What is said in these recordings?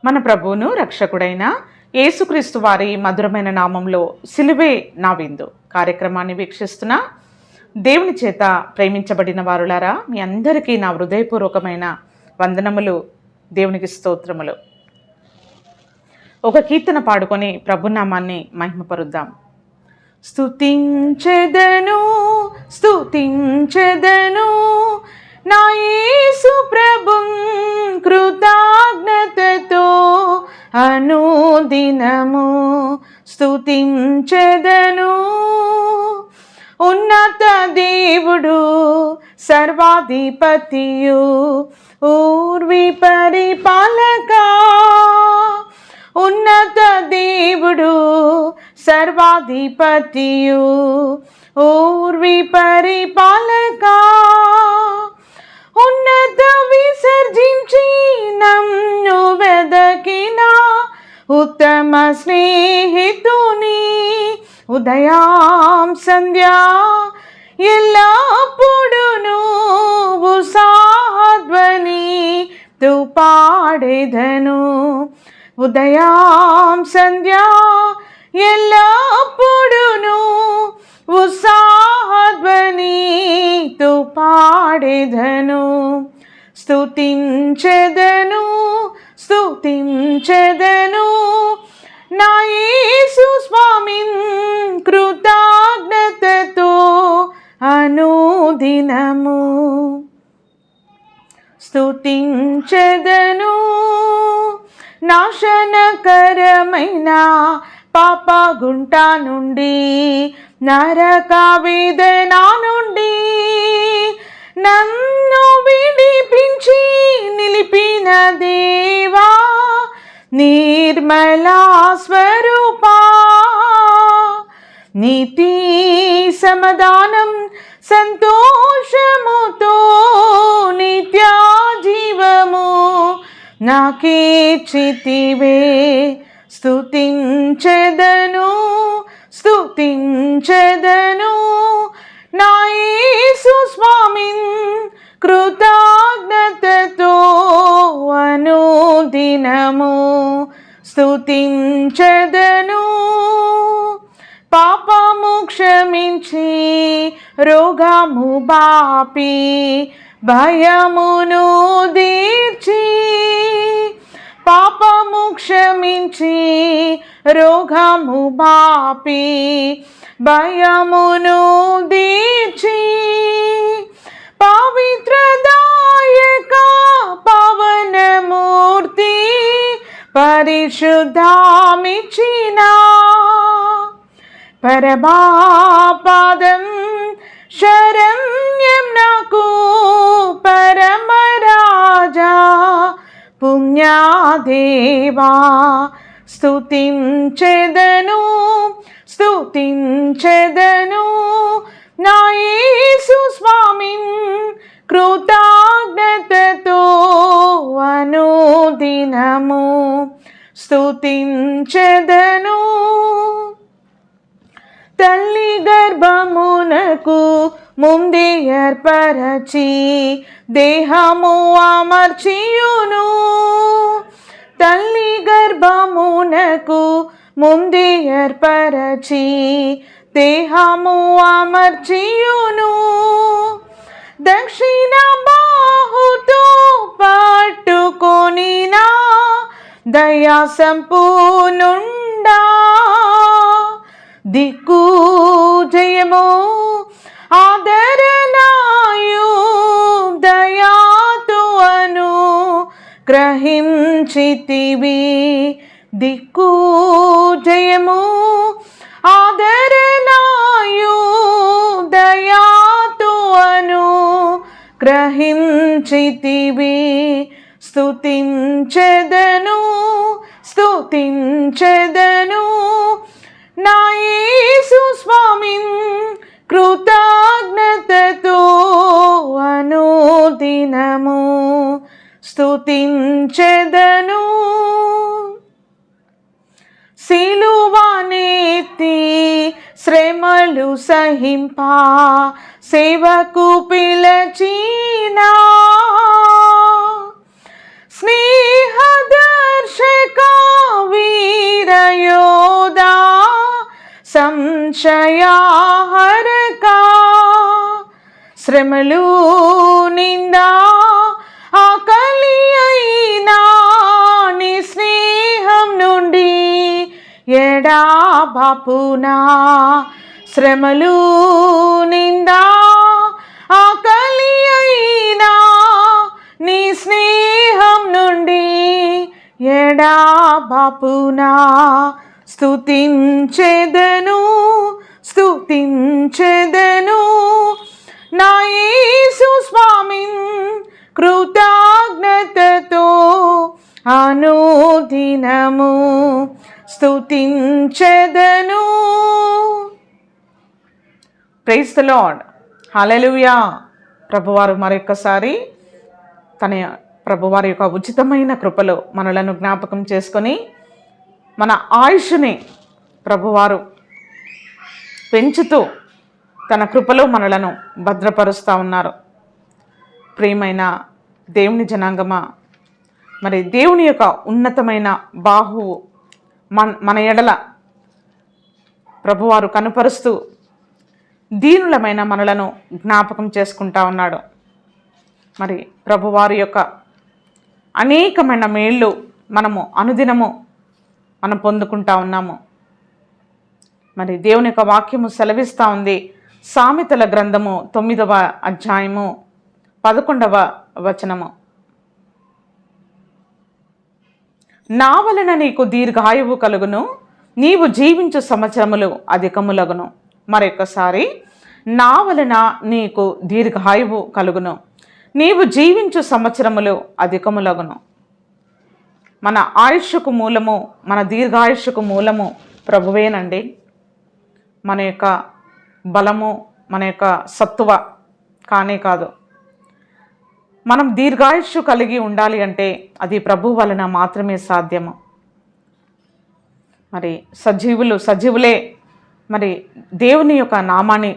మన ప్రభువును రక్షకుడైన యేసుక్రీస్తు వారి మధురమైన నామంలో సిలువే నా విందు కార్యక్రమాన్ని వీక్షిస్తున్న దేవుని చేత ప్రేమించబడిన వారులారా, మీ అందరికీ నా హృదయపూర్వకమైన వందనములు, దేవునికి స్తోత్రములు. ఒక కీర్తన పాడుకొని ప్రభునామాన్ని మహిమపరుద్దాం. స్తుతించెదను స్తుతించెదను నా యేసు ప్రభున్ కృతజ్ఞతతో అనుదినము స్తుతించెదను. ఉన్నత దేవుడు సర్వాధిపతియు ఊర్వి పరిపాలక, ఉన్నత దేవుడు సర్వాధిపతియు ఊర్వి పరిపాలక, ఉన్నత విసర్జించి నన్ను వెదకిన ఉత్తమ స్నేహితుని, ఉదయం సంధ్యా ఎల్లప్పుడును ఉత్సాహధ్వనితో పాడెదను. ఉదయం సంధ్యా ఎల్లప్పుడును ఉత్సాహధ్వనితో పాడెదను. స్తుతించెదను స్తుతించెదను నా యేసు స్వామిన్ కృతజ్ఞతతో అనుదినము స్తుతించెదను. నాశనకరమైన పాపగుంట నుండి, నరక వేదన నుండి నన్ను విడిపించి నిలిపిన దేవా, నిర్మలా స్వరూపా, నీతి సమాధానం సంతోషముతో నిత్య జీవము నాకిచ్చితివే. స్తుతించెదను స్తుతించెదను నా యేసు స్వామిన్ కృతజ్ఞతతో అనుదినము స్తుతించెదను. పాపము క్షమించి రోగము బాపి భయమును దీర్చి, పాపము క్షమించి రోగము బాపి భయమును దీర్చి, పవిత్రదాయక పవనమూర్తి పరిశుద్ధామిచ్చిన పరమాపాదం శరణ్యం నాకు పరమరాజా పుణ్యదేవా. స్తుతించెదను స్తుతించెదను నా యేసు స్వామిన్ కృతజ్ఞతతో అనుదినము స్తుతించెదను. తల్లి గర్భమునకు ముందే ఏర్పరచి దేహము అమర్చియును, తల్లి గర్భమునకు ముందే ఏర్పరచి దేహము అమర్చియును, దక్షిణ బాహుతో పట్టుకొనినా దయా సంపూర్ణుండా, దిక్కు జయము ఆదరణాయు దయాతో అను గ్రహించితివి. దిక్కు జయము ఆదరణాయు దయాతో అను గ్రహించితివి. స్తుతించెదను స్తుతించెదను నా యేసు స్వామిన్ కృతజ్ఞతతో అనుదినము స్తుతించెదను. సిలువనెత్తి శ్రమలు సహింప సేవకు పిలచిన స్నేహదర్శక వీరయోధా సంశయాహరక శ్రమలు నిందా ఆకలి అయినా నీ స్నేహం నుండి ఎడబాపునా శ్రమలు నిందా ఆకలి అయినా నీ స్నేహం నుండి ఎడబాపునా స్తుతించెదను నా యేసు స్వామిన్ కృతజ్ఞతతో అనుదినము స్తుతించెదను. Praise the Lord. హల్లెలూయా. ప్రభువారు మరొకసారి ప్రభువారి యొక్క ఉచితమైన కృపలో మనలను జ్ఞాపకం చేసుకొని మన ఆయుష్ని ప్రభువారు పెంచుతూ తన కృపలో మనలను భద్రపరుస్తూ ఉన్నారు. ప్రియమైన దేవుని జనాంగమా, మరి దేవుని యొక్క ఉన్నతమైన బాహువు మన ఎడల ప్రభువారు కనుపరుస్తూ దీనులమైన మనలను జ్ఞాపకం చేసుకుంటా ఉన్నాడు. మరి ప్రభువారి యొక్క అనేకమైన మేళ్ళు మనము అనుదినము మనం పొందుకుంటా ఉన్నాము. మరి దేవుని యొక్క వాక్యము సెలవిస్తూ ఉంది. సామెతల గ్రంథము 9వ అధ్యాయము 11వ వచనము. నా వలన నీకు దీర్ఘాయువు కలుగును, నీవు జీవించు సంవత్సరములు అధికములగును. మరొకసారి, నా వలన నీకు దీర్ఘాయువు కలుగును, నీవు జీవించు సంవత్సరములు అధికములగును. మన ఆయుష్కు మూలము, మన దీర్ఘాయుష్కు మూలము ప్రభువేనండి. మన యొక్క బలము, మన యొక్క సత్తువ కానే కాదు. మనం దీర్ఘాయుష్షు కలిగి ఉండాలి అంటే అది ప్రభు వలన మాత్రమే సాధ్యము. మరి సజీవులే మరి దేవుని యొక్క నామాన్ని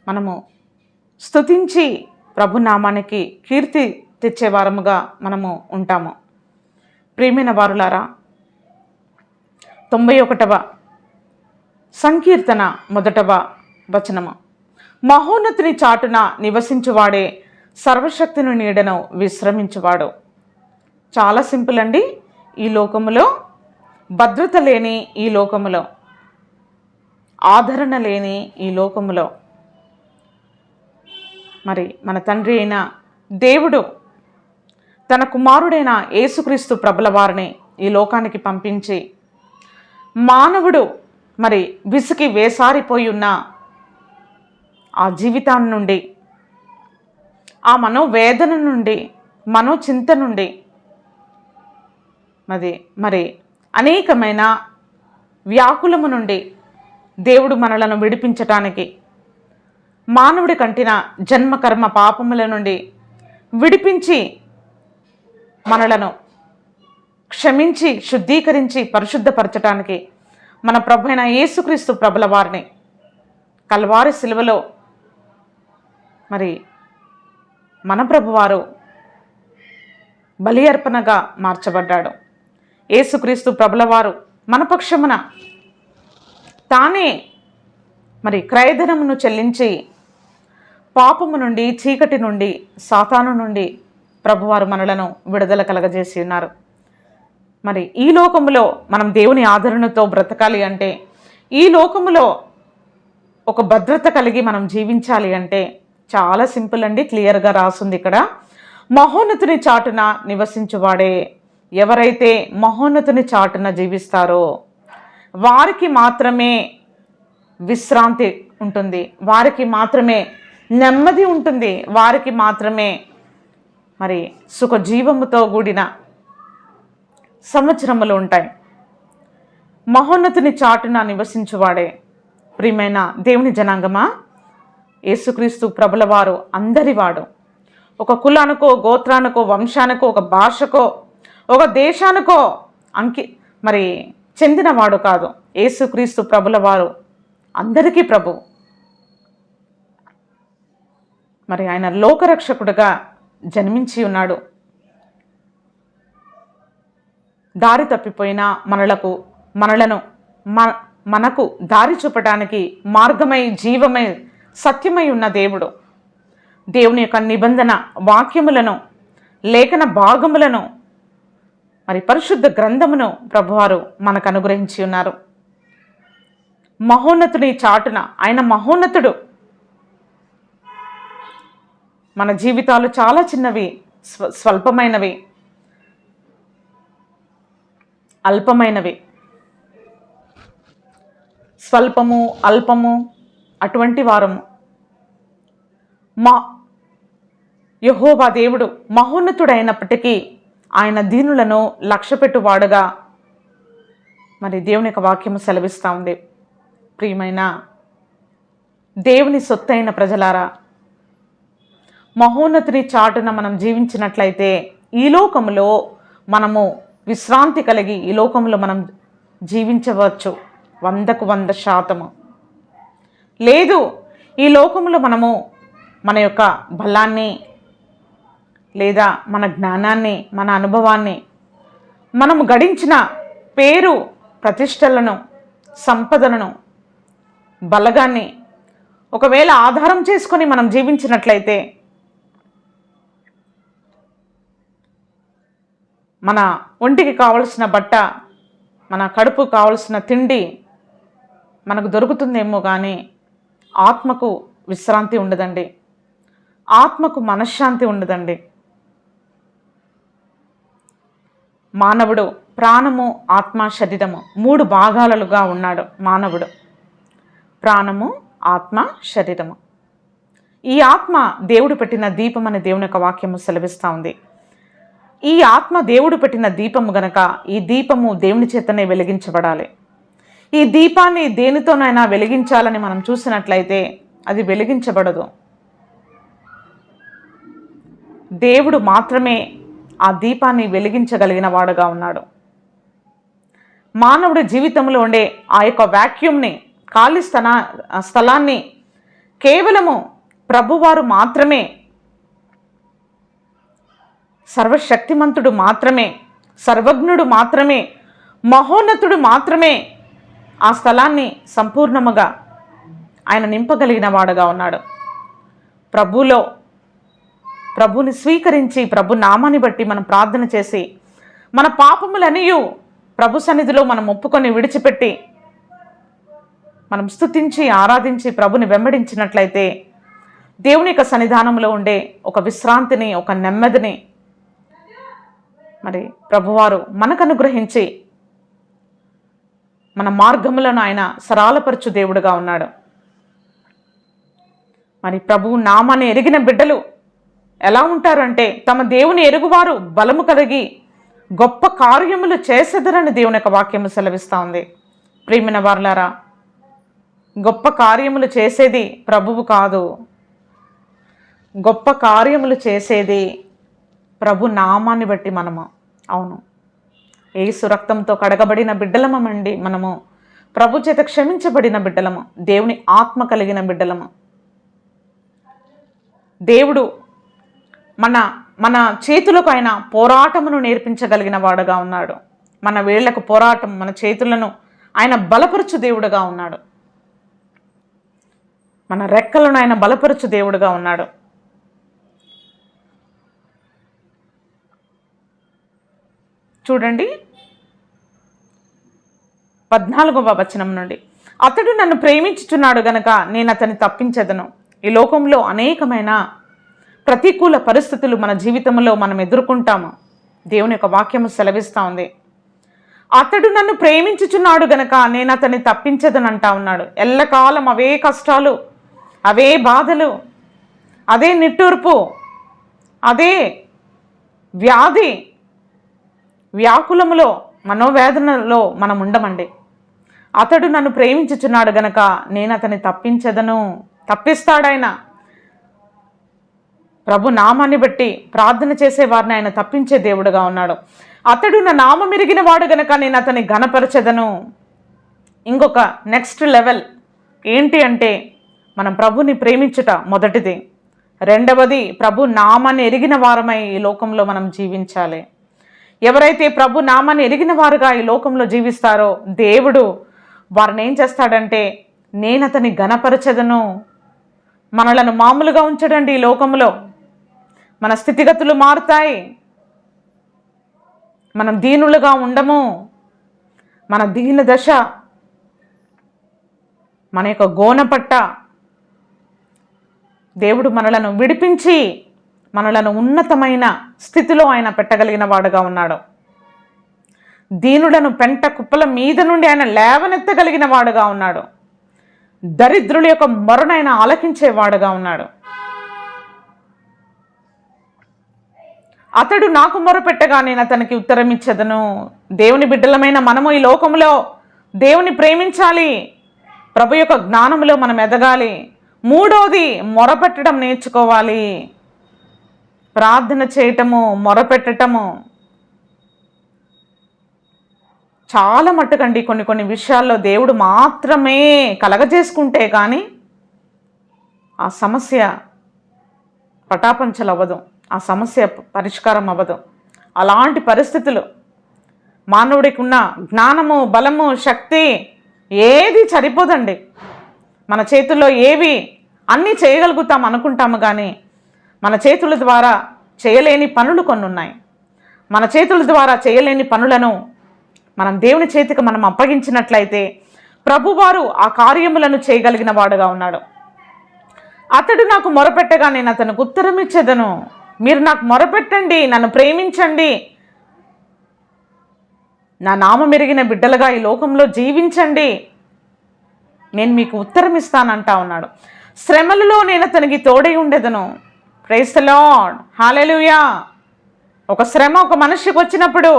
మనము స్తుతించి ప్రభు నామానికి కీర్తి తెచ్చేవారముగా మనము ఉంటాము. ప్రియమైన వారులారా, 91వ సంకీర్తన 1వ వచనము. మహోన్నతుని చాటున నివసించువాడే సర్వశక్తిని నీడను విశ్రమించువాడు. చాలా సింపుల్ అండి. ఈ లోకములో భద్రత లేని ఈ లోకములో, ఆదరణ లేని ఈ లోకములో మరి మన తండ్రి అయిన దేవుడు తన కుమారుడైన యేసుక్రీస్తు ప్రభుల వారిని ఈ లోకానికి పంపించి మానవుడు మరి విసికి వేసారిపోయి ఉన్న ఆ జీవితాన్ని నుండి, ఆ మనోవేదన నుండి, మనోచింత నుండి మరి అనేకమైన వ్యాకులము నుండి దేవుడు మనలను విడిపించటానికి, మానవుడి కంటిన జన్మకర్మ పాపముల నుండి విడిపించి మనలను క్షమించి శుద్ధీకరించి పరిశుద్ధపరచటానికి మన ప్రభు అయిన యేసుక్రీస్తు ప్రభుల వారిని కల్వారి శిలువలో మరి మన ప్రభువారు బలి అర్పణగా మార్చబడ్డాడు. యేసుక్రీస్తు ప్రభులవారు మన పక్షమున తానే మరి క్రయధనమును చెల్లించి పాపము నుండి, చీకటి నుండి, సాతాను నుండి ప్రభువారు మనలను విడుదల కలగజేసి ఉన్నారు. మరి ఈ లోకములో మనం దేవుని ఆదరణతో బ్రతకాలి అంటే, ఈ లోకములో ఒక భద్రత కలిగి మనం జీవించాలి అంటే చాలా సింపుల్ అండి. క్లియర్గా రాసుంది ఇక్కడ. మహోన్నతుని చాటున నివసించువాడే. ఎవరైతే మహోన్నతుని చాటున జీవిస్తారో వారికి మాత్రమే విశ్రాంతి ఉంటుంది, వారికి మాత్రమే నెమ్మది ఉంటుంది, వారికి మాత్రమే మరి సుఖజీవముతో కూడిన సంవత్సరములు ఉంటాయి. మహోన్నతుని చాటున నివసించువాడే. ప్రియమైన దేవుని జనాంగమా, యేసుక్రీస్తు ప్రభుల వారు అందరివాడు. ఒక కులానికో, గోత్రానికో, వంశానికో, ఒక భాషకో, ఒక దేశానికో మరి చెందినవాడు కాదు. యేసుక్రీస్తు ప్రభుల వారు అందరికీ ప్రభు. మరి ఆయన లోకరక్షకుడుగా జన్మించి ఉన్నాడు. దారి తప్పిపోయిన మనలను మనకు దారి చూపటానికి మార్గమై, జీవమై, సత్యమై ఉన్న దేవుడు, దేవుని యొక్క నిబంధన వాక్యములను, లేఖన భాగములను, మరి పరిశుద్ధ గ్రంథమును ప్రభువారు మనకు అనుగ్రహించి ఉన్నారు. మహోన్నతుని చాటున, ఆయన మహోన్నతుడు. మన జీవితాలు చాలా చిన్నవి, స్వల్పమైనవి, అల్పమైనవి. స్వల్పము, అల్పము అటువంటి వారము. యెహోవా దేవుడు మహోన్నతుడైనప్పటికీ ఆయన దీనులను లక్ష్యపెట్టువాడుగా మరి దేవుని యొక్క వాక్యము సెలవిస్తూ ఉంది. ప్రియమైన దేవుని సొత్తైన ప్రజలారా, మహోన్నతుని చాటున మనం జీవించినట్లయితే ఈ లోకములో మనము విశ్రాంతి కలిగి ఈ లోకంలో మనం జీవించవచ్చు 100%. లేదు, ఈ లోకంలో మనము మన యొక్క బలాన్ని, లేదా మన జ్ఞానాన్ని, మన అనుభవాన్ని, మనము గడించిన పేరు ప్రతిష్టలను, సంపదలను, బలగాన్ని ఒకవేళ ఆధారం చేసుకొని మనం జీవించినట్లయితే మన ఒంటికి కావలసిన బట్ట, మన కడుపు కావలసిన తిండి మనకు దొరుకుతుందేమో కానీ ఆత్మకు విశ్రాంతి ఉండదండి, ఆత్మకు మనశ్శాంతి ఉండదండి. మానవుడు ప్రాణము, ఆత్మ, శరీరము 3 భాగాలుగా ఉన్నాడు. మానవుడు ప్రాణము, ఆత్మ, శరీరము. ఈ ఆత్మ దేవుడు పెట్టిన దీపం అని దేవుని యొక్క వాక్యము సెలవిస్తూ ఉంది. ఈ ఆత్మ దేవుడు పెట్టిన దీపము గనక ఈ దీపము దేవుని చేతనే వెలిగించబడాలి. ఈ దీపాన్ని దేనితోనైనా వెలిగించాలని మనం చూసినట్లయితే అది వెలిగించబడదు. దేవుడు మాత్రమే ఆ దీపాన్ని వెలిగించగలిగిన వాడుగా ఉన్నాడు. మానవుడి జీవితంలో ఉండే ఆ యొక్క వాక్యూమ్ని, ఖాళీ స్థలాన్ని కేవలము ప్రభువారు మాత్రమే, సర్వశక్తిమంతుడు మాత్రమే, సర్వజ్ఞుడు మాత్రమే, మహోన్నతుడు మాత్రమే ఆ స్థలాన్ని సంపూర్ణముగా ఆయన నింపగలిగిన వాడుగా ఉన్నాడు. ప్రభుని స్వీకరించి, ప్రభు నామాన్ని బట్టి మనం ప్రార్థన చేసి, మన పాపములనియు ప్రభు సన్నిధిలో మనం ఒప్పుకొని విడిచిపెట్టి మనం స్తుతించి, ఆరాధించి ప్రభుని వెంబడించినట్లయితే దేవుని యొక్క సన్నిధానంలో ఉండే ఒక విశ్రాంతిని, ఒక నెమ్మదిని మరి ప్రభువారు మనకు అనుగ్రహించి మన మార్గములను ఆయన సరళపరచు దేవుడుగా ఉన్నాడు. మరి ప్రభువు నామాన్ని ఎరిగిన బిడ్డలు ఎలా ఉంటారంటే, తమ దేవుని ఎరుగువారు బలము కలిగి గొప్ప కార్యములు చేసేదరని దేవుని యొక్క వాక్యము సెలవిస్తూ ఉంది. ప్రియమైన వారలారా, గొప్ప కార్యములు చేసేది ప్రభువు కాదు, గొప్ప కార్యములు చేసేది ప్రభు నామాన్ని బట్టి మనము. అవును, యేసు రక్తంతో కడగబడిన బిడ్డలమండి మనము, ప్రభు చేత క్షమించబడిన బిడ్డలము, దేవుని ఆత్మ కలిగిన బిడ్డలము. దేవుడు మన చేతులకు ఆయన పోరాటమును నేర్పించగలిగిన వాడుగా ఉన్నాడు. మన వేళ్లకు పోరాటం, మన చేతులను ఆయన బలపరచు దేవుడుగా ఉన్నాడు. మన రెక్కలను ఆయన బలపరచు దేవుడుగా ఉన్నాడు. చూడండి 14వ వచనం నుండి, అతడు నన్ను ప్రేమించుచున్నాడు గనక నేను అతన్ని తప్పించదను. ఈ లోకంలో అనేకమైన ప్రతికూల పరిస్థితులు మన జీవితంలో మనం ఎదుర్కొంటాము. దేవుని యొక్క వాక్యము సెలవిస్తూ ఉంది. అతడు నన్ను ప్రేమించుచున్నాడు గనక నేను అతన్ని తప్పించదని అంటా ఉన్నాడు. ఎల్లకాలం అవే కష్టాలు, అవే బాధలు, అదే నిట్టూర్పు, అదే వ్యాధి, వ్యాకులములో, మనోవేదనలో మనం ఉండమండి. అతడు నన్ను ప్రేమించుచున్నాడు గనక నేను అతన్ని తప్పించదను. తప్పిస్తాడాయన. ప్రభు నామాన్ని బట్టి ప్రార్థన చేసేవారిని ఆయన తప్పించే దేవుడుగా ఉన్నాడు. అతడు నా నామం ఎరిగిన వాడు గనక నేను అతన్ని ఘనపరచదను. ఇంకొక నెక్స్ట్ లెవెల్ ఏంటి అంటే, మనం ప్రభుని ప్రేమించుట మొదటిది. రెండవది, ప్రభు నామాన్ని ఎరిగిన వారమై ఈ లోకంలో మనం జీవించాలి. ఎవరైతే ప్రభు నామాన్ని ఎరిగిన వారుగా ఈ లోకంలో జీవిస్తారో దేవుడు వారిని ఏం చేస్తాడంటే, నేను అతని ఘనపరచదను. మనలను మామూలుగా ఉంచడండి. ఈ లోకంలో మన స్థితిగతులు మారుతాయి. మనం దీనులుగా ఉండము. మన దీన దశ, మన యొక్క గోనపట్ట దేవుడు మనలను విడిపించి మనలను ఉన్నతమైన స్థితిలో ఆయన పెట్టగలిగిన వాడుగా ఉన్నాడు. దీనులను పెంట కుప్పల మీద నుండి ఆయన లేవనెత్తగలిగిన వాడుగా ఉన్నాడు. దరిద్రుల యొక్క మొరను ఆయన ఆలకించేవాడుగా ఉన్నాడు. అతడు నాకు మొరపెట్టగా నేను అతనికి ఉత్తరం ఇచ్చేదను. దేవుని బిడ్డలమైన మనము ఈ లోకంలో దేవుని ప్రేమించాలి. ప్రభు యొక్క జ్ఞానంలో మనం ఎదగాలి. మూడోది, మొరపెట్టడం నేర్చుకోవాలి. ప్రార్థన చేయటము, మొరపెట్టటము చాలా మట్టుకండి కొన్ని విషయాల్లో దేవుడు మాత్రమే కలగజేసుకుంటే కానీ ఆ సమస్య పటాపంచలు అవ్వదు, ఆ సమస్య పరిష్కారం అవ్వదు. అలాంటి పరిస్థితులు మానవుడికి ఉన్న జ్ఞానము, బలము, శక్తి ఏది సరిపోదండి. మన చేతుల్లో ఏవి అన్నీ చేయగలుగుతాం అనుకుంటాము, కానీ మన చేతుల ద్వారా చేయలేని పనులు కొన్ని ఉన్నాయి. మన చేతుల ద్వారా చేయలేని పనులను మనం దేవుని చేతికి మనం అప్పగించినట్లయితే ప్రభువారు ఆ కార్యములను చేయగలిగిన వాడుగా ఉన్నాడు. అతడు నాకు మొరపెట్టగా నేను అతనికి ఉత్తరం ఇచ్చేదను. మీరు నాకు మొరపెట్టండి, నన్ను ప్రేమించండి, నా నామం ఎరిగిన బిడ్డలుగా ఈ లోకంలో జీవించండి, నేను మీకు ఉత్తరం ఇస్తానంటా ఉన్నాడు. శ్రమలలో నేను అతనికి తోడై ఉండేదను. ప్రైజ్ ది లార్డ్, హల్లెలూయా. ఒక శ్రమ ఒక మనిషికి వచ్చినప్పుడు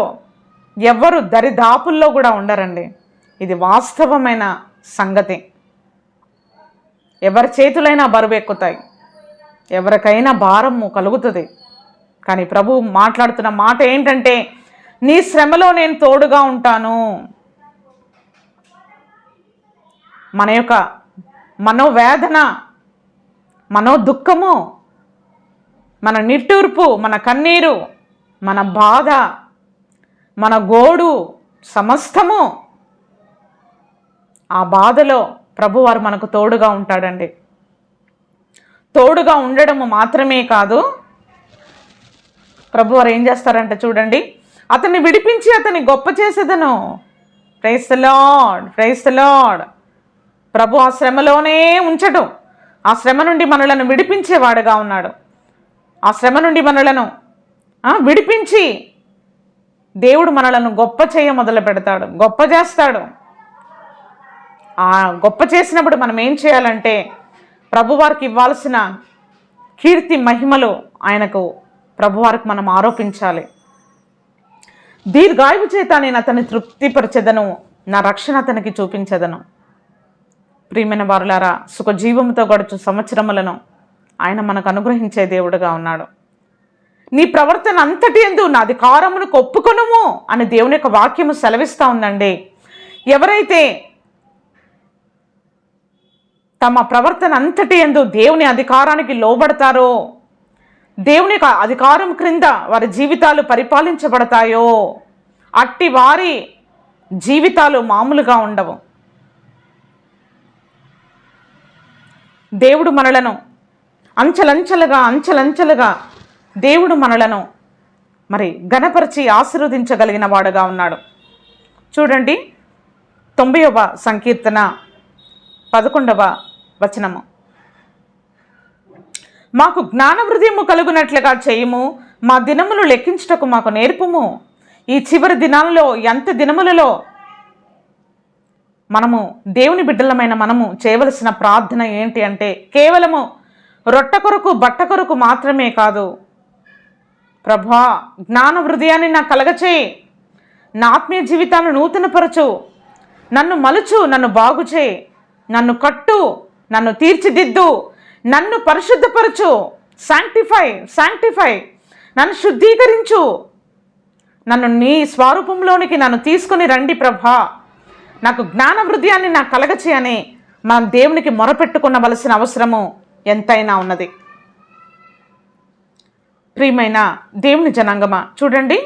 ఎవ్వరు దరిదాపుల్లో కూడా ఉండరండి. ఇది వాస్తవమైన సంగతి. ఎవరి చేతులైనా బరువు ఎక్కుతాయి, ఎవరికైనా భారము కలుగుతుంది. కానీ ప్రభు మాట్లాడుతున్న మాట ఏంటంటే, నీ శ్రమలో నేను తోడుగా ఉంటాను. మన యొక్క మనోవేదన, మనో దుఃఖము, మన నిట్టూర్పు, మన కన్నీరు, మన బాధ, మన గోడు సమస్తము, ఆ బాధలో ప్రభువారు మనకు తోడుగా ఉంటాడండి. తోడుగా ఉండడము మాత్రమే కాదు, ప్రభువారు ఏం చేస్తారంటే చూడండి, అతన్ని విడిపించి అతన్ని గొప్ప చేసేదను. Praise the Lord, praise the Lord. ప్రభు ఆ శ్రమలోనే ఉంచడు. ఆ శ్రమ నుండి మనలను విడిపించేవాడుగా ఉన్నాడు. ఆ శ్రమ నుండి మనలను విడిపించి దేవుడు మనలను గొప్ప చేయ మొదలు పెడతాడు, గొప్ప చేస్తాడు. ఆ గొప్ప చేసినప్పుడు మనం ఏం చేయాలంటే, ప్రభువారికి ఇవ్వాల్సిన కీర్తి మహిమలు ఆయనకు, ప్రభువారికి మనం ఆరోపించాలి. దీర్ఘాయువు చేత నేను అతన్ని తృప్తిపరచెదను, నా రక్షణ అతనికి చూపించెదను. ప్రియమైన వారులారా, సుఖజీవముతో గడుచు సంవత్సరములను ఆయన మనకు అనుగ్రహించే దేవుడుగా ఉన్నాడు. నీ ప్రవర్తన అంతటి యందు నా అధికారమును ఒప్పుకొనుము అని దేవుని యొక్క వాక్యము సెలవిస్తూ ఉందండి. ఎవరైతే తమ ప్రవర్తన అంతటి యందు దేవుని అధికారానికి లోబడతారో, దేవుని యొక్క అధికారం క్రింద వారి జీవితాలు పరిపాలించబడతాయో, అట్టి వారి జీవితాలు మామూలుగా ఉండవు. దేవుడు మనలను అంచెలంచెలుగా దేవుడు మనలను మరి ఘనపరిచి ఆశీర్వదించగలిగిన వాడుగా ఉన్నాడు. చూడండి, 90వ సంకీర్తన 11వ వచనము. మాకు జ్ఞాన హృదయము కలుగునట్లుగా చేయుము, మా దినములు లెక్కించుటకు మాకు నేర్పుము. ఈ చివరి దినాలలో, ఎంత దినములలో మనము దేవుని బిడ్డలమైన మనము చేయవలసిన ప్రార్థన ఏంటి అంటే, కేవలము రొట్ట కొరకు బట్ట కొరకు మాత్రమే కాదు, ప్రభా జ్ఞాన హృదయాన్ని నాకు కలగచేయి, నా ఆత్మీయ జీవితాన్ని నూతనపరచు, నన్ను మలుచు, నన్ను బాగుచేయి, నన్ను కట్టు, నన్ను తీర్చిదిద్దు, నన్ను పరిశుద్ధపరచు, శాంక్టిఫై, నన్ను శుద్ధీకరించు, నన్ను నీ స్వరూపంలోనికి నన్ను తీసుకుని రండి ప్రభా, నాకు జ్ఞాన హృదయాన్ని నాకు కలగచేయని మనం దేవునికి మొరపెట్టుకునవలసిన అవసరము ఎంతైనా ఉన్నది. ప్రియమైన దేవుని జనాంగమా, చూడండి,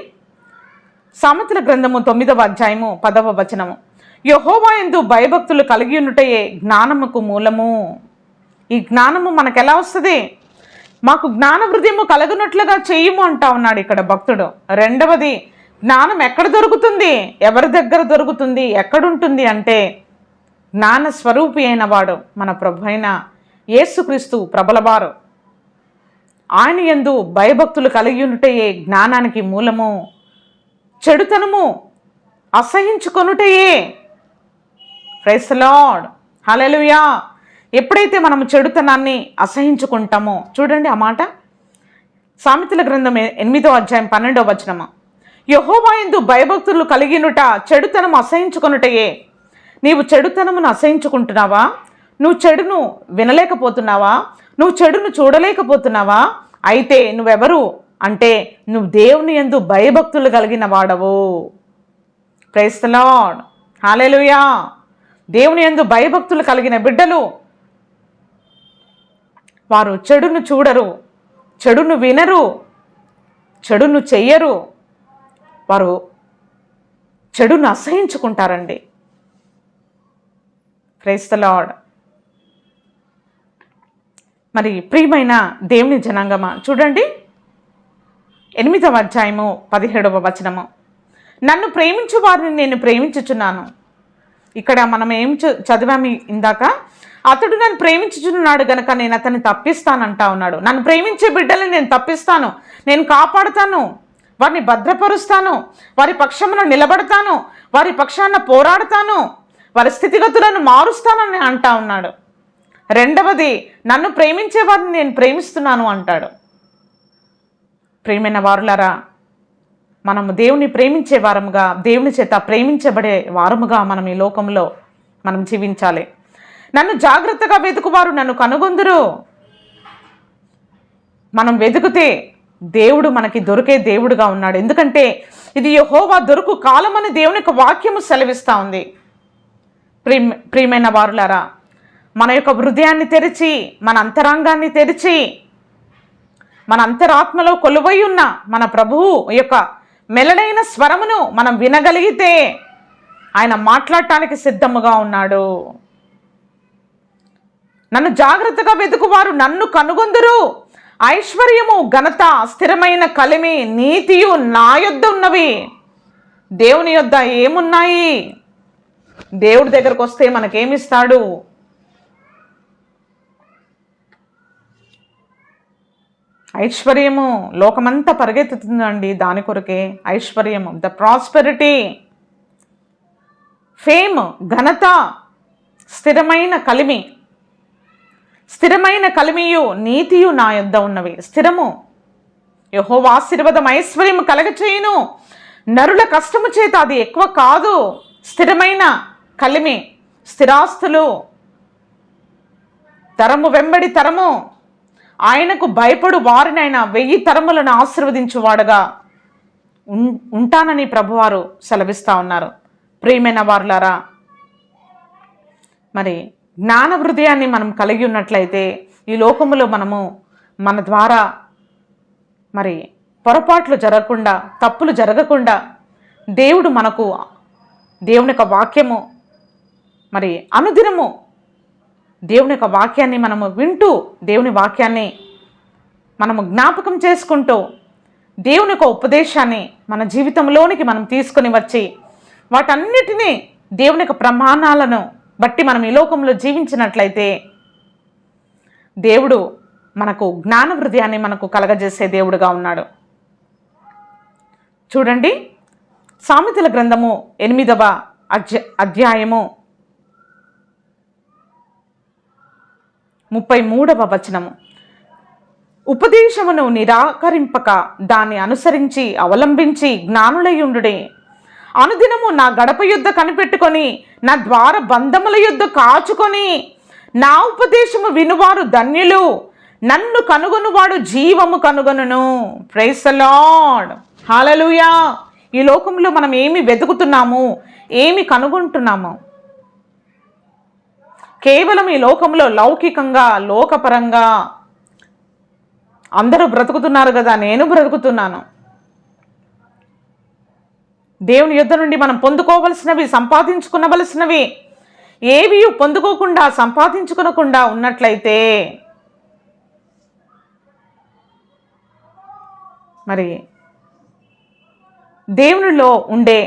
సామెతల గ్రంథము 9వ అధ్యాయము 10వ వచనము. యెహోవా యందు భయభక్తులు కలిగి ఉండుటయే జ్ఞానముకు మూలము. ఈ జ్ఞానము మనకు ఎలా వస్తుంది? మాకు జ్ఞాన హృదయము కలుగునట్లుగా చేయుము అంటా ఉన్నాడు ఇక్కడ భక్తుడు. రెండవది, జ్ఞానం ఎక్కడ దొరుకుతుంది, ఎవరి దగ్గర దొరుకుతుంది, ఎక్కడుంటుంది అంటే జ్ఞాన స్వరూపి అయిన వాడు మన ప్రభు అయిన యేసుక్రీస్తు ప్రభులవారు. ఆయన యందు భయభక్తులు కలిగి ఉండుటయే జ్ఞానానికి మూలము. చెడుతనము అసహించుకొనుటయే. ప్రైజ్ ది లార్డ్, హల్లెలూయా. ఎప్పుడైతే మనము చెడుతనాన్ని అసహించుకుంటామో, చూడండి ఆ మాట, సామెతల గ్రంథం 8వ అధ్యాయం 12వ వచనము. యెహోవా యందు భయభక్తులు కలిగినుట చెడుతనం అసహించుకొనుటయే. నీవు చెడుతనమును అసహించుకుంటున్నావా? నువ్వు చెడును వినలేకపోతున్నావా? నువ్వు చెడును చూడలేకపోతున్నావా? అయితే నువ్వెవరు అంటే నువ్వు దేవుని యందు భయభక్తులు కలిగిన వాడవు. ప్రైజ్ ది లార్డ్, హల్లెలూయా. దేవుని యందు భయభక్తులు కలిగిన బిడ్డలు వారు చెడును చూడరు, చెడును వినరు, చెడును చెయ్యరు. వారు చెడును అసహించుకుంటారండి. Praise the lord. మరి ప్రియమైన దేవుని జనాంగమా, చూడండి 8వ అధ్యాయము 17వ వచనము. నన్ను ప్రేమించు వారిని నేను ప్రేమించుచున్నాను. ఇక్కడ మనం ఏం చదివాము ఇందాక, అతడు నన్ను ప్రేమించుచున్నాడు గనక నేను అతన్ని తప్పిస్తానంటా ఉన్నాడు. నన్ను ప్రేమించే బిడ్డల్ని నేను తప్పిస్తాను, నేను కాపాడుతాను, వారిని భద్రపరుస్తాను, వారి పక్షమున నిలబడతాను, వారి పక్షాన పోరాడతాను, వారి స్థితిగతులను మారుస్తానని అంటా ఉన్నాడు. రెండవది, నన్ను ప్రేమించే వారిని నేను ప్రేమిస్తున్నాను అంటాడు. ప్రియమైన వారులారా, మనము దేవుని ప్రేమించే వారముగా, దేవుని చేత ప్రేమించబడే వారముగా మనం ఈ లోకంలో మనం జీవించాలి. నన్ను జాగ్రత్తగా వెతుకువారు నన్ను కనుగొందురు. మనం వెతుకుతే దేవుడు మనకి దొరికే దేవుడుగా ఉన్నాడు. ఎందుకంటే ఇది యెహోవా దొరుకు కాలమని దేవుని యొక్క వాక్యము సెలవిస్తూ ఉంది. ప్రియమైన వారులారా, మన యొక్క హృదయాన్ని తెరిచి, మన అంతరంగాన్ని తెరిచి, మన అంతరాత్మలో కొలువై ఉన్న మన ప్రభువు యొక్క మెలడైన స్వరమును మనం వినగలిగితే ఆయన మాట్లాడటానికి సిద్ధముగా ఉన్నాడు. నన్ను జాగ్రత్తగా వెతుకువారు నన్ను కనుగొందురు. ఐశ్వర్యము, ఘనత, స్థిరమైన కలిమి, నీతియు నా యొద్ద ఉన్నవి. దేవుని యొద్ద ఏమున్నాయి? దేవుడి దగ్గరకు వస్తే మనకేమిస్తాడు? ఐశ్వర్యము. లోకమంతా పరిగెత్తుతుందండి దాని కొరకే. ఐశ్వర్యము, ద ప్రాస్పెరిటీ, ఫేమ్, ఘనత, స్థిరమైన కలిమి. స్థిరమైన కలిమియు నీతియు నా యొద్ద ఉన్నవి. స్థిరము, యెహోవా ఆశీర్వాదం ఐశ్వర్యము కలగచేయును. నరుల కష్టము చేత అది ఎక్కువ కాదు. స్థిరమైన కలిమి, స్థిరాస్తులు, తరము వెంబడి తరము, ఆయనకు భయపడు వారినైనా 1000 తరములను ఆశీర్వదించువాడుగా ఉంటానని ప్రభువారు సెలవిస్తూ ఉన్నారు. ప్రియమైన వారులారా, మరి జ్ఞాన హృదయాన్ని మనం కలిగి ఉన్నట్లయితే ఈ లోకములో మనము మన ద్వారా మరి పొరపాట్లు జరగకుండా, తప్పులు జరగకుండా దేవుడు మనకు దేవుని యొక్క వాక్యము మరి అనుదినము దేవుని యొక్క వాక్యాన్ని మనము వింటూ, దేవుని వాక్యాన్ని మనము జ్ఞాపకం చేసుకుంటూ, దేవుని యొక్క ఉపదేశాన్ని మన జీవితంలోనికి మనం తీసుకొని వచ్చి వాటన్నిటినీ దేవుని యొక్క ప్రమాణాలను బట్టి మనం ఈ లోకంలో జీవించినట్లయితే దేవుడు మనకు జ్ఞాన హృదయాన్ని మనకు కలగజేసే దేవుడుగా ఉన్నాడు. చూడండి, సామెతల గ్రంథము 8వ అధ్యాయము 33వ వచనము. ఉపదేశమును నిరాకరింపక దాన్ని అనుసరించి అవలంబించి జ్ఞానులయుండుడే. అనుదినము నా గడప యుద్ధ కనిపెట్టుకొని, నా ద్వార బంధముల యుద్ధ కాచుకొని, నా ఉపదేశము వినువారు ధన్యులు, నన్ను కనుగొనువాడు జీవము కనుగొనును. ప్రైజ్ ది లార్డ్, హల్లెలూయా. ఈ లోకంలో మనం ఏమి వెతుకుతున్నాము, ఏమి కనుగొంటున్నాము? కేవలం ఈ లోకంలో లౌకికంగా, లోకపరంగా అందరూ బ్రతుకుతున్నారు కదా, నేను బ్రతుకుతున్నాను. దేవుని యుద్ధ నుండి మనం పొందుకోవలసినవి, సంపాదించుకునవలసినవి ఏవి పొందుకోకుండా, సంపాదించుకునకుండా ఉన్నట్లయితే మరి దేవునిలో ఉండే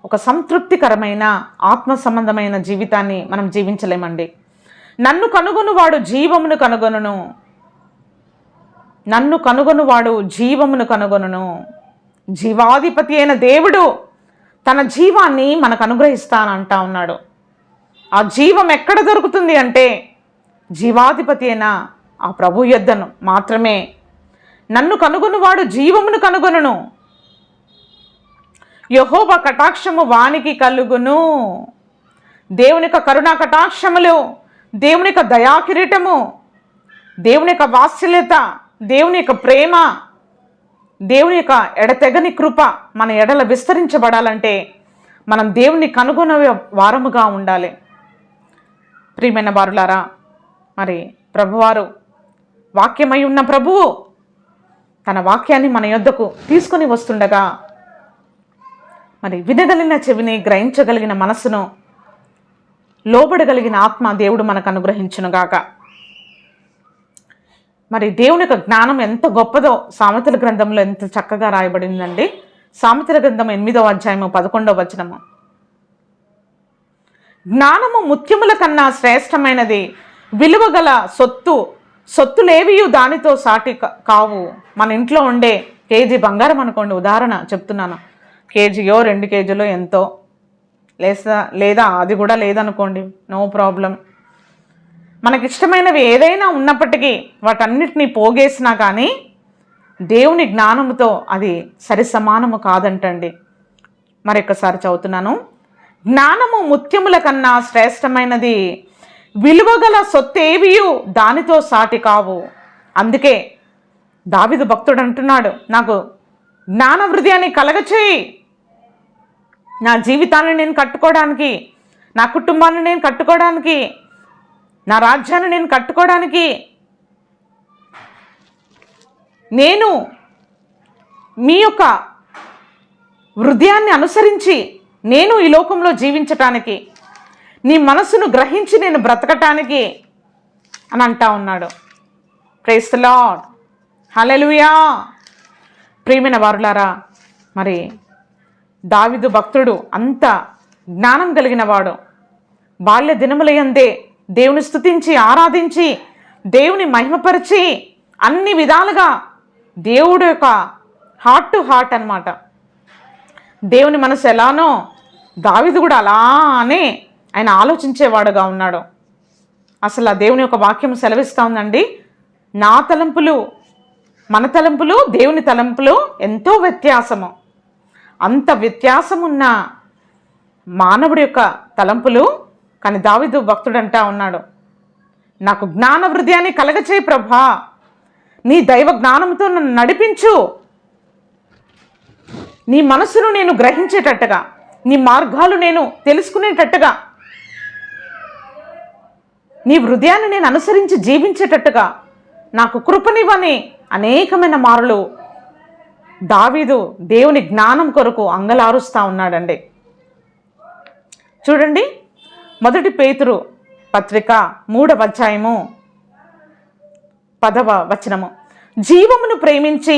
ఒక సంతృప్తికరమైన ఆత్మ సంబంధమైన జీవితాన్ని మనం జీవించలేమండి. నన్ను కనుగొనువాడు జీవమును కనుగొనును, నన్ను కనుగొనువాడు జీవమును కనుగొనును. జీవాధిపతి అయిన దేవుడు తన జీవాన్ని మనకు అనుగ్రహిస్తానంటా ఉన్నాడు. ఆ జీవం ఎక్కడ దొరుకుతుంది అంటే జీవాధిపతి అయిన ఆ ప్రభు యొద్దను మాత్రమే. నన్ను కనుగొనువాడు జీవమును కనుగొనును, యెహోవా కటాక్షము వానికి కలుగును. దేవుని యొక్క కరుణా కటాక్షములు, దేవుని యొక్క దయాకిరీటము, దేవుని యొక్క వాత్సల్యత, దేవుని యొక్క ప్రేమ, దేవుని యొక్క ఎడతెగని కృప మన ఎడల విస్తరించబడాలంటే మనం దేవుని కనుగొనే వారముగా ఉండాలి. ప్రియమైన వారులారా, మరి ప్రభువారు వాక్యమై ఉన్న ప్రభువు తన వాక్యాన్ని మన యొద్దకు తీసుకొని వస్తుండగా మరి వినగలిగిన చెవిని, గ్రహించగలిగిన మనసును, లోబడగలిగిన ఆత్మ దేవుడు మనకు అనుగ్రహించునుగాక. మరి దేవుని యొక్క జ్ఞానం ఎంత గొప్పదో సామెతల గ్రంథంలో ఎంత చక్కగా రాయబడిందండి. సామెతల గ్రంథం 8వ అధ్యాయము 11వ వచనము. జ్ఞానము ముత్యముల కన్నా శ్రేష్టమైనది, విలువగల సొత్తులేవియు దానితో సాటి కావు. మన ఇంట్లో ఉండే కేజీ బంగారం అనుకోండి, ఉదాహరణ చెప్తున్నాను, కేజీయో 2 కేజీలో ఎంతో లేదా అది కూడా లేదనుకోండి, నో ప్రాబ్లం. మనకిష్టమైనవి ఏదైనా ఉన్నప్పటికీ వాటన్నిటినీ పోగేసినా కానీ దేవుని జ్ఞానముతో అది సరిసమానము కాదంటండి. మరొకసారి చదువుతున్నాను. జ్ఞానము ముత్యముల కన్నా శ్రేష్టమైనది, విలువగల సొత్తేవియు దానితో సాటి కావు. అందుకే దావీదు భక్తుడు అంటున్నాడు, నాకు జ్ఞాన హృదయాన్ని కలగచేయి, నా జీవితాన్ని నేను కట్టుకోవడానికి, నా కుటుంబాన్ని నేను కట్టుకోవడానికి, నా రాజ్యాన్ని నేను కట్టుకోవడానికి, నేను మీ యొక్క హృదయాన్ని అనుసరించి నేను ఈ లోకంలో జీవించటానికి, నీ మనసును గ్రహించి నేను బ్రతకటానికి అని అంటా ఉన్నాడు. ప్రైజ్ ది లార్డ్, హల్లెలూయా. ప్రియమైన వారులారా, మరి దావీదు భక్తుడు అంత జ్ఞానం కలిగిన వాడు. బాల్య దినములయందే దేవుని స్తుతించి, ఆరాధించి, దేవుని మహిమపరిచి, అన్ని విధాలుగా దేవుడు యొక్క హార్ట్ టు హార్ట్ అన్నమాట. దేవుని మనసు ఎలానో దావీదు కూడా అలానే ఆయన ఆలోచించేవాడుగా ఉన్నాడు. అసలు ఆ దేవుని యొక్క వాక్యం సెలవిస్తూ ఉందండి, నా తలంపులు మన తలంపులు దేవుని తలంపులు ఎంతో వ్యత్యాసము. అంత వ్యత్యాసమున్న మానవుడి యొక్క తలంపులు, కానీ దావీదు భక్తుడు అంటా ఉన్నాడు, నాకు జ్ఞాన హృదయాన్ని కలగచేయి ప్రభా, నీ దైవ జ్ఞానంతో నన్ను నడిపించు, నీ మనసును నేను గ్రహించేటట్టుగా, నీ మార్గాలు నేను తెలుసుకునేటట్టుగా, నీ హృదయాన్ని నేను అనుసరించి జీవించేటట్టుగా నాకు కృపనివ్వని అనేకమైన మారులు దావీదు దేవుని జ్ఞానం కొరకు అంగలారుస్తూ ఉన్నాడండి. చూడండి, 1 పేతురు పత్రిక 3వ అధ్యాయము 10వ వచనము. జీవమును ప్రేమించి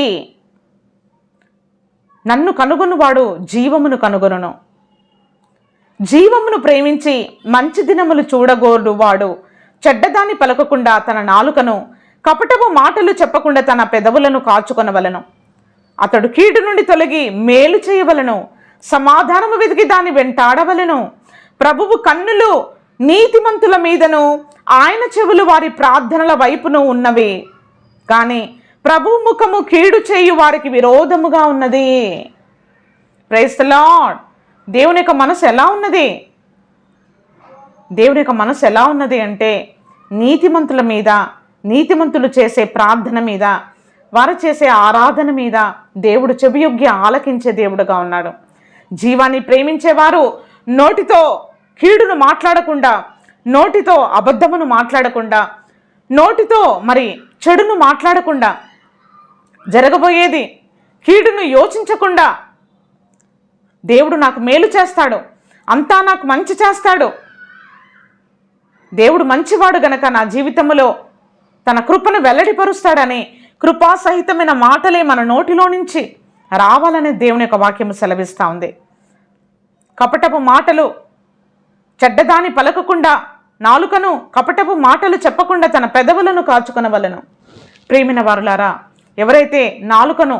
నన్ను కనుగొనువాడు జీవమును కనుగొనును. జీవమును ప్రేమించి మంచి దినములు చూడగోరువాడు చెడ్డదాన్ని పలకకుండా తన నాలుకను, కపటపు మాటలు చెప్పకుండా తన పెదవులను కాచుకొనవలను. అతడు కీడు నుండి తొలగి మేలు చేయవలను, సమాధానము వెతికి దాన్ని వెంటాడవలను. ప్రభువు కన్నులు నీతిమంతుల మీదను, ఆయన చెవులు వారి ప్రార్థనల వైపును ఉన్నవి, కానీ ప్రభువు ముఖము కీడు చేయు వారికి విరోధముగా ఉన్నది. Praise the Lord. దేవుని యొక్క మనసు ఎలా ఉన్నది? దేవుని యొక్క మనసు ఎలా ఉన్నది అంటే నీతిమంతుల మీద, నీతిమంతులు చేసే ప్రార్థన మీద, వారు చేసే ఆరాధన మీద దేవుడు చెవియొగ్గి ఆలకించే దేవుడుగా ఉన్నాడు. జీవాన్ని ప్రేమించేవారు నోటితో కీడును మాట్లాడకుండా, నోటితో అబద్ధమును మాట్లాడకుండా, నోటితో మరి చెడును మాట్లాడకుండా, జరగబోయేది కీడును యోచించకుండా దేవుడు నాకు మేలు చేస్తాడు, అంతా నాకు మంచి చేస్తాడు, దేవుడు మంచివాడు గనక నా జీవితంలో తన కృపను వెల్లడిపరుస్తాడని కృపాసహితమైన మాటలే మన నోటిలో నుంచి రావాలని దేవుని యొక్క వాక్యము సెలవిస్తూ ఉంది. కపటపు మాటలు చెడ్డదాని పలకకుండా, నాలుకను కపటపు మాటలు చెప్పకుండా తన పెదవులను కాచుకొనవలెను. ప్రియమైన వారులారా, ఎవరైతే నాలుకను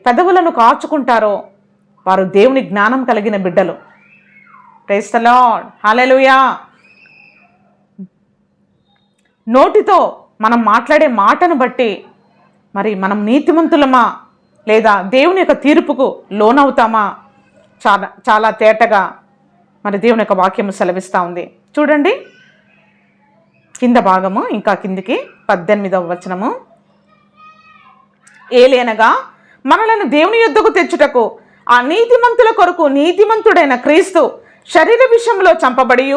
పెదవులను కాచుకుంటారో వారు దేవుని జ్ఞానం కలిగిన బిడ్డలు. ప్రైజ్ ది లార్డ్, హల్లెలూయా. నోటితో మనం మాట్లాడే మాటను బట్టి మనం నీతిమంతులమా లేదా దేవుని యొక్క తీర్పుకు లోనవుతామా చాలా చాలా తేటగా దేవుని యొక్క వాక్యము సెలవిస్తూ ఉంది. చూడండి కింద భాగము, ఇంకా కిందికి 18వ వచనము. ఏలైనగా మనలను దేవుని యొద్దకు తెచ్చుటకు ఆ నీతిమంతుల కొరకు నీతిమంతుడైన క్రీస్తు శరీర విషయంలో చంపబడి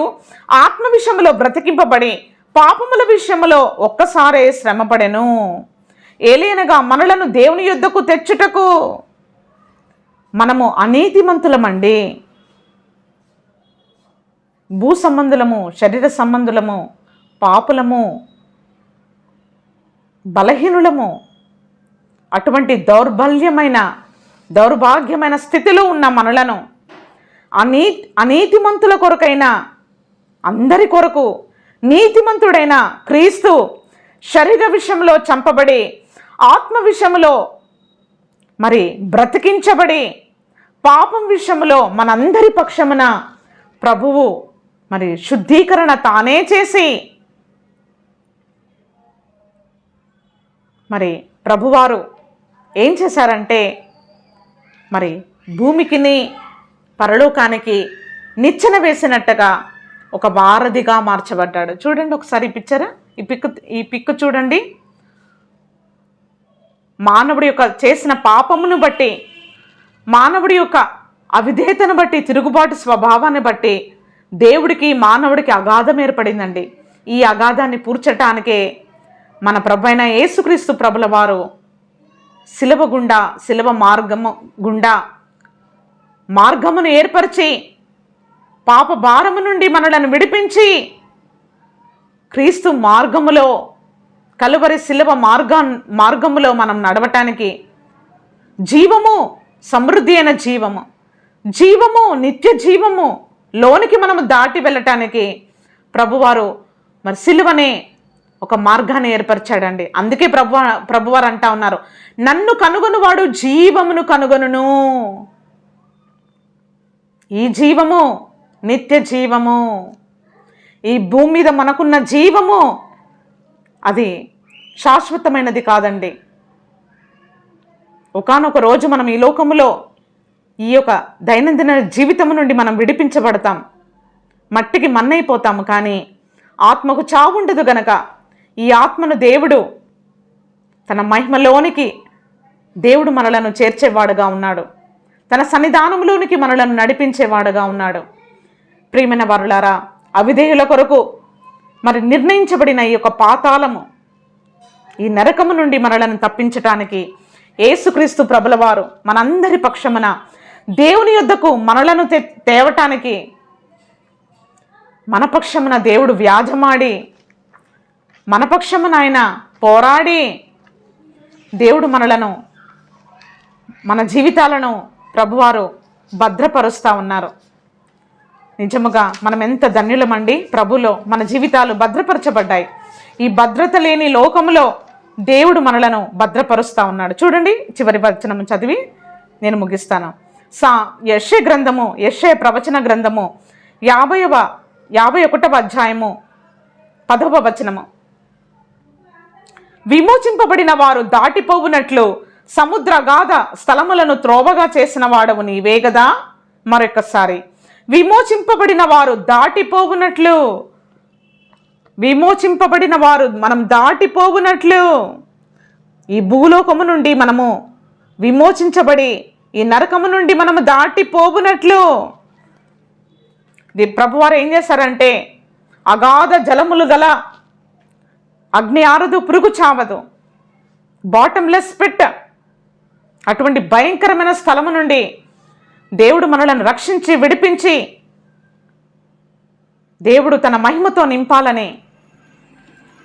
ఆత్మ విషయంలో బ్రతికింపబడి పాపముల విషయంలో ఒక్కసారే శ్రమపడెను. ఏలైనగా మనలను దేవుని యొద్దకు తెచ్చుటకు. మనము అనీతిమంతులమండి, భూ సంబంధులము, శరీర సంబంధులము, పాపులము, బలహీనులము. అటువంటి దౌర్భాగ్యమైన స్థితిలో ఉన్న మనలను అనీతిమంతుల కొరకైనా అందరి కొరకు నీతిమంతుడైన క్రీస్తు శరీర విషయంలో చంపబడి ఆత్మ విషయంలో బ్రతికించబడి పాపం విషయంలో మనందరి పక్షమున ప్రభువు శుద్ధీకరణ తానే చేసి ప్రభువారు ఏం చేశారంటే భూమికిని పరలోకానికి నిచ్చెన వేసినట్టుగా ఒక వారధిగా మార్చబడ్డాడు. చూడండి ఒకసారి ఈ పిక్కు చూడండి. మానవుడి యొక్క చేసిన పాపమును బట్టి, మానవుడి యొక్క అవిధేయతను బట్టి, తిరుగుబాటు స్వభావాన్ని బట్టి దేవుడికి మానవుడికి అగాధం ఏర్పడిందండి. ఈ అగాధాన్ని పూడ్చటానికే మన ప్రభు అయిన యేసుక్రీస్తు ప్రభుల వారు శిలువ మార్గమును ఏర్పరిచి పాప భారము నుండి మనలను విడిపించి క్రీస్తు మార్గములో, కలువరి శిలువ మార్గములో మనం నడవటానికి జీవము, సమృద్ధి అయిన జీవము, నిత్య జీవము లోనికి మనము దాటి వెళ్ళటానికి ప్రభువారు శిలువనే ఒక మార్గాన్ని ఏర్పరిచాడండి. అందుకే ప్రభువారు అంటా ఉన్నారు, నన్ను కనుగొనువాడు జీవమును కనుగొనును. ఈ జీవము నిత్య జీవము, ఈ భూమి మీద మనకున్న జీవము అది శాశ్వతమైనది కాదండి. ఒకానొక రోజు మనం ఈ లోకములో ఈ యొక్క దైనందిన జీవితం నుండి మనం విడిపించబడతాం, మట్టికి మన్నైపోతాము. కానీ ఆత్మకు చావు ఉండదు గనక ఈ ఆత్మను దేవుడు తన మహిమలోనికి దేవుడు మనలను చేర్చేవాడుగా ఉన్నాడు, తన సన్నిధానంలోనికి మనలను నడిపించేవాడుగా ఉన్నాడు. ప్రియమైన వారులారా, అవిధేయుల కొరకు నిర్ణయించబడిన ఈ యొక్క పాతాళము, ఈ నరకము నుండి మనలను తప్పించటానికి యేసుక్రీస్తు ప్రభుల వారు మనందరి పక్షమున దేవుని యొద్దకు మనలను తేవటానికి మన పక్షమున దేవుడు వ్యాజమాడి, మన పక్షమున ఆయన పోరాడి దేవుడు మన జీవితాలను ప్రభువారు భద్రపరుస్తూ ఉన్నారు. నిజముగా మనం ఎంత ధన్యులమండి. ప్రభులో మన జీవితాలు భద్రపరచబడ్డాయి. ఈ భద్రత లేని లోకములో దేవుడు మనలను భద్రపరుస్తూ ఉన్నాడు. చూడండి చివరి వచనం చదివి నేను ముగిస్తాను. యెషయా ప్రవచన గ్రంథము 51వ అధ్యాయము 10వ వచనము. విమోచింపబడిన వారు దాటిపోవునట్లు సముద్రగాధ స్థలములను త్రోవగా చేసిన వాడవు నీవే గదా. మరొకసారి, విమోచింపబడిన వారు దాటిపోవునట్లు, విమోచింపబడిన వారు మనం దాటిపోవునట్లు, ఈ భూలోకము నుండి మనము విమోచించబడి ఈ నరకము నుండి మనము దాటిపోవునట్లు ప్రభువారు ఏం చేశారంటే, అగాధ జలములు గల అగ్ని ఆరదు, పురుగు చావదు, బాటమ్లెస్ పిట్, అటువంటి భయంకరమైన స్థలము నుండి దేవుడు మనలను రక్షించి విడిపించి దేవుడు తన మహిమతో నింపాలని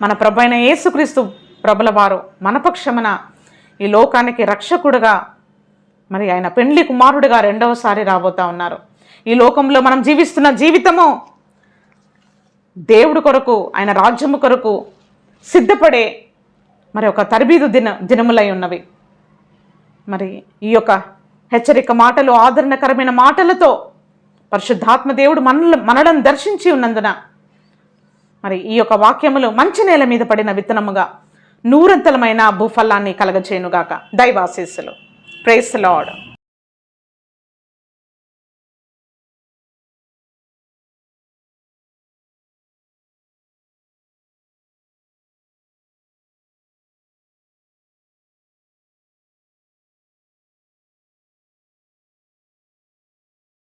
మన ప్రభు అయిన యేసుక్రీస్తు ప్రభుల వారు మన పక్షమున ఈ లోకానికి రక్షకుడుగా మరి ఆయన పెండ్లి కుమారుడిగా రెండవసారి రాబోతా ఉన్నారు. ఈ లోకంలో మనం జీవిస్తున్న జీవితము దేవుడు కొరకు, ఆయన రాజ్యము కొరకు సిద్ధపడే మరి ఒక తరబీదు దినములై ఉన్నవి. మరి ఈ యొక్క హెచ్చరిక మాటలు, ఆదరణకరమైన మాటలతో పరిశుద్ధాత్మ దేవుడు మనలను దర్శించి ఉన్నందున మరి ఈ యొక్క వాక్యములు మంచి నేల మీద పడిన విత్తనముగా నూరంతలమైన భూఫలాన్ని కలగచేయునుగాక. దైవాశీస్సులు. Praise the lord.